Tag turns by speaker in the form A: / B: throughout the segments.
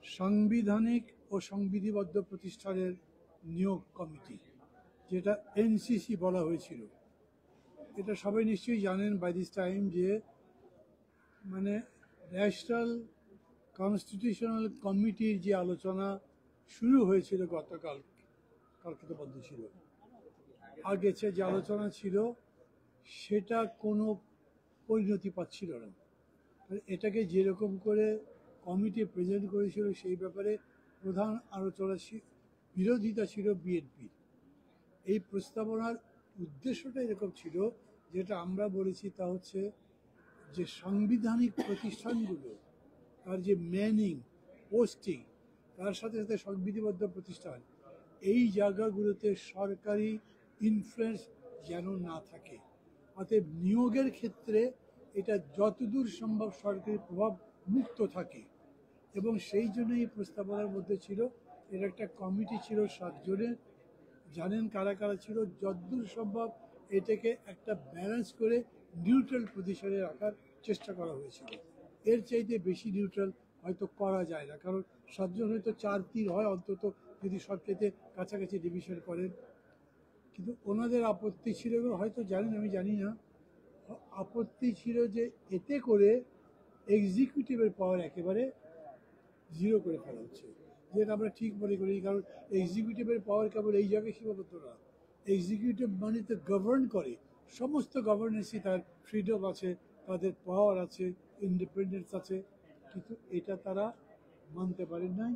A: সাংবিধানিক ও সংবিধিবদ্ধ প্রতিষ্ঠানের নিয়োগ কমিটি, যেটা এনসিসি বলা হয়েছিল। এটা সবাই নিশ্চয়ই জানেন বাই দিস টাইম যে মানে ন্যাশনাল কনস্টিটিউশনাল কমিটির যে আলোচনা শুরু হয়েছিল কালকে তো বন্ধ ছিল, আগে যে আলোচনা ছিল সেটা কোনো পরিণতি পাচ্ছিল না। এটাকে যেরকম করে কমিটি প্রেজেন্ট করেছিল সেই ব্যাপারে প্রধান আলোচনা বিরোধিতা ছিল বিএনপি। এই প্রস্তাবনার উদ্দেশ্যটা এরকম ছিল, যেটা আমরা বলেছি তা হচ্ছে যে সাংবিধানিক প্রতিষ্ঠানগুলো তার যে ম্যানিং, পোস্টিং, তার সাথে সাথে সংবিধিবদ্ধ প্রতিষ্ঠান, এই জায়গাগুলোতে সরকারি ইনফ্লুয়েন্স যেন না থাকে। অতএব নিয়োগের ক্ষেত্রে এটা যতদূর সম্ভব সরকারি প্রভাব মুক্ত থাকে। এবং সেই জন্য এই প্রস্তাবনার মধ্যে ছিল, এর একটা কমিটি ছিল 7 জনের, জানেন কারা কারা ছিল। যতদূর সম্ভব এটাকে একটা ব্যালেন্স করে নিউট্রাল পজিশনে রাখার চেষ্টা করা হয়েছিল। এর চাইতে বেশি নিউট্রাল হয়তো করা যায় না, কারণ 7 জন হয়তো 4-3 হয় অন্তত, যদি সবচেয়ে কাছাকাছি ডিভিশন করেন। কিন্তু ওনাদের আপত্তি ছিল, হয়তো জানেন আমি জানি না, আপত্তি ছিল যে এতে করে এক্সিকিউটিভের পাওয়ার একেবারে জিরো করে ফেলা হচ্ছে, যেটা আমরা ঠিক মনে করি। কারণ এক্সিকিউটিভের পাওয়ার কেবল এই জায়গায় সীমাবদ্ধ না। এক্সিকিউটিভ মানে তো গভর্ন করে, সমস্ত গভর্নেন্সই তার ফ্রিডম আছে, তাদের পাওয়ার আছে, ইন্ডিপেন্ডেন্স আছে। কিন্তু এটা তারা মানতে পারেন নাই।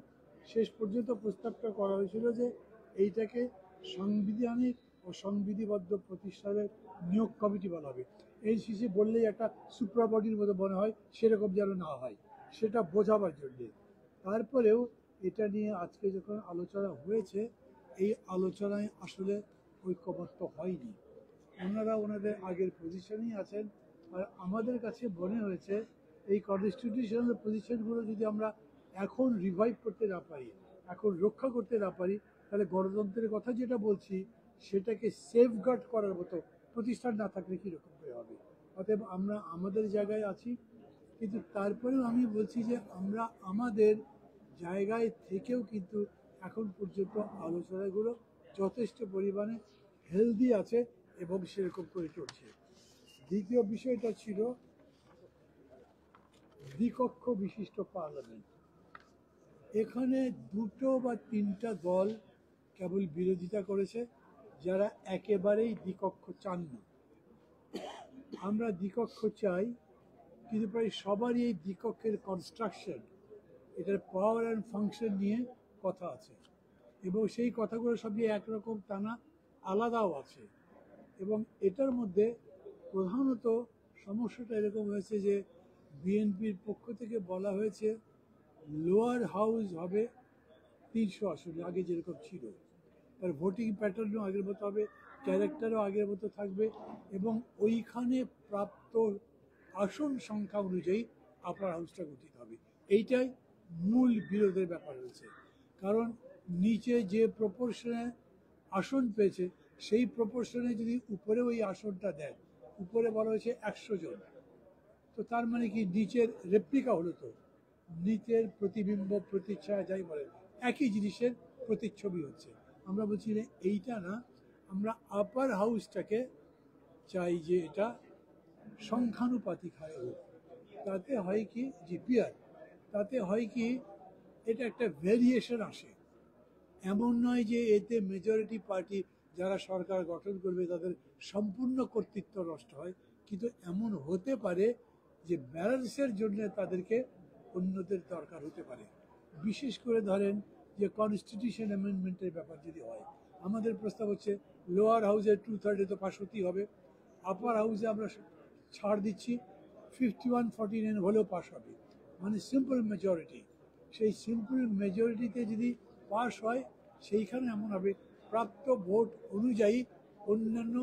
A: শেষ পর্যন্ত প্রস্তাবটা করা হয়েছিল যে এইটাকে সাংবিধানিক ও সংবিধিবদ্ধ প্রতিষ্ঠানের নিয়োগ কমিটি বলা হবে। এনসিসি বললেই একটা সুপ্রাবডির মতো মনে হয়, সেরকম যেন না হয়, সেটা বোঝাবার জন্যে। তারপরেও এটা নিয়ে আজকে যখন আলোচনা হয়েছে, এই আলোচনায় আসলে ঐক্যমত্য হয়নি। ওনারা ওনাদের আগের পজিশনেই আছেন। আর আমাদের কাছে মনে হয়েছে এই কনস্টিটিউশনাল পজিশনগুলো যদি আমরা এখন রিভাইভ করতে না পারি, এখন রক্ষা করতে না পারি, তাহলে গণতন্ত্রের কথা যেটা বলছি সেটাকে সেফগার্ড করার মতো প্রতিষ্ঠান না থাকলে কীরকম করে হবে। অতএব আমরা আমাদের জায়গায় আছি, কিন্তু তারপরেও আমি বলছি যে আমরা আমাদের জায়গায় থেকেও কিন্তু এখন পর্যন্ত আলোচনাগুলো যথেষ্ট পরিমাণে হেলদি আছে এবং সেরকম করে চলছে। দ্বিতীয় বিষয়টা ছিল দ্বিকক্ষ বিশিষ্ট পার্লামেন্ট। এখানে 2 বা 3টা দল কেবল বিরোধিতা করেছে, যারা একেবারেই দ্বিকক্ষ চান না। আমরা দ্বিকক্ষ চাই, কিন্তু প্রায় সবারই এই দ্বিকক্ষের কনস্ট্রাকশন, এটার পাওয়ার অ্যান্ড ফাংশন নিয়ে কথা আছে, এবং সেই কথাগুলো সবই একরকম তা না, আলাদাও আছে। এবং এটার মধ্যে প্রধানত সমস্যাটা এরকম হয়েছে যে বিএনপির পক্ষ থেকে বলা হয়েছে লোয়ার হাউস হবে 300 আসনে, আগে যেরকম ছিল। তার ভোটিং প্যাটার্নও আগের মতো হবে, ক্যারেক্টারও আগের মতো থাকবে, এবং ওইখানে প্রাপ্ত আসন সংখ্যা অনুযায়ী আপার হাউসটা গঠিত হবে। এইটাই মূল বিরোধের ব্যাপার হয়েছে। কারণ নিচে যে প্রপোর্শনে আসন পেয়েছে, সেই প্রপোর্শনে যদি উপরে ওই আসনটা দেয়, উপরে বলা হয়েছে 100 জন, তো তার মানে কি নিচের রেপ্লিকা হলো, তো নিচের প্রতিবিম্ব, প্রতিচ্ছায়া যাই বলে, একই জিনিসের প্রতিচ্ছবি হচ্ছে। আমরা বলছি যে এইটা না, আমরা আপার হাউসটাকে চাই যে এটা সংখ্যানুপাতিক হারে হোক। তাতে হয় কি, জিপিআর, তাতে হয় কি, এটা একটা ভেরিয়েশন আসে। এমন নয় যে এতে মেজরিটি পার্টি যারা সরকার গঠন করবে তাদের সম্পূর্ণ কর্তৃত্ব নষ্ট হয়, কিন্তু এমন হতে পারে যে ব্যালেন্সের জন্য তাদেরকে অন্যদের দরকার হতে পারে। বিশেষ করে ধরেন যে কনস্টিটিউশন অ্যামেন্ডমেন্টের ব্যাপার যদি হয়, আমাদের প্রস্তাব হচ্ছে লোয়ার হাউসের 2/3 তো পাশ হতেই হবে, আপার হাউসে আমরা ছাড় দিচ্ছি, 51-49 হলেও পাশ হবে, মানে সিম্পল মেজরিটি। সেই সিম্পল মেজরিটিতে যদি পাশ হয়, সেইখানে এমন হবে প্রাপ্ত ভোট অনুযায়ী অন্যান্য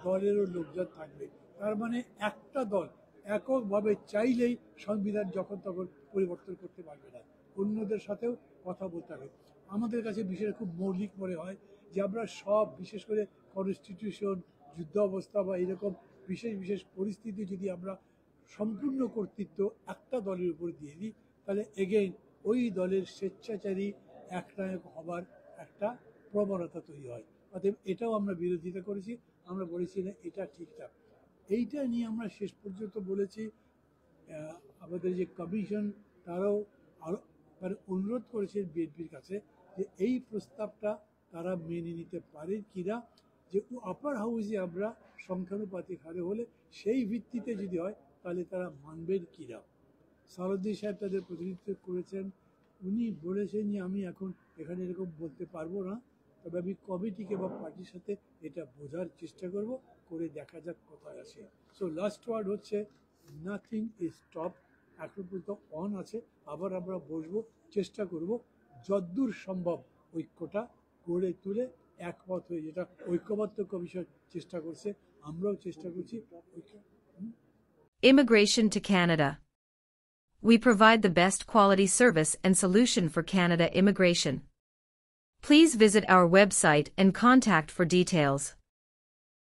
A: দলেরও লোকজন থাকবে। তার মানে একটা দল এককভাবে চাইলেই সংবিধান যখন তখন পরিবর্তন করতে পারবে না, অন্যদের সাথেও কথা বলতে হবে। আমাদের কাছে বিষয়টা খুব মৌলিক মনে হয় যে আমরা সব, বিশেষ করে কনস্টিটিউশন, যুদ্ধ অবস্থা বা এরকম বিশেষ বিশেষ পরিস্থিতি যদি আমরা সম্পূর্ণ কর্তৃত্ব একটা দলের উপর দিয়ে দিই, তাহলে এগেইন ওই দলের স্বেচ্ছাচারী একনায়ক হবার একটা প্রবণতা তৈরি হয়। অতএব এটাও আমরা বিরোধিতা করেছি, আমরা বলেছি না এটা ঠিকঠাক। এইটা নিয়ে আমরা শেষ পর্যন্ত বলেছি আমাদের যে কমিশন তারাও আরো মানে অনুরোধ করেছে বিএনপির কাছে যে এই প্রস্তাবটা তারা মেনে নিতে পারে কিনা, যে আপার হাউসে আমরা সংখ্যানুপাতিক হারে হলে সেই ভিত্তিতে যদি হয় তাহলে তারা মানবেন কিনা। সারুদ্দিন সাহেব তাদের প্রতিনিধিত্ব করেছেন, উনি বলেছেন যে আমি এখন এখানে এরকম বলতে পারবো না, তবে আমি কমিটিকে বা পার্টির সাথে এটা বোঝার চেষ্টা করব, করে দেখা যাক কোথায় আসে। সো লাস্ট ওয়ার্ড হচ্ছে নাথিং ইজ স্টপ, এখন পর্যন্ত অন আছে, আবার আমরা বসবো, চেষ্টা করব যদ্দূর সম্ভব ঐক্যটা গড়ে তুলে একমত হয়ে, যেটা ঐক্যবদ্ধ কমিশন চেষ্টা করছে, আমরাও চেষ্টা করছি।
B: Immigration to Canada. We provide the best quality service and solution for Canada immigration. Please visit our website and contact for details.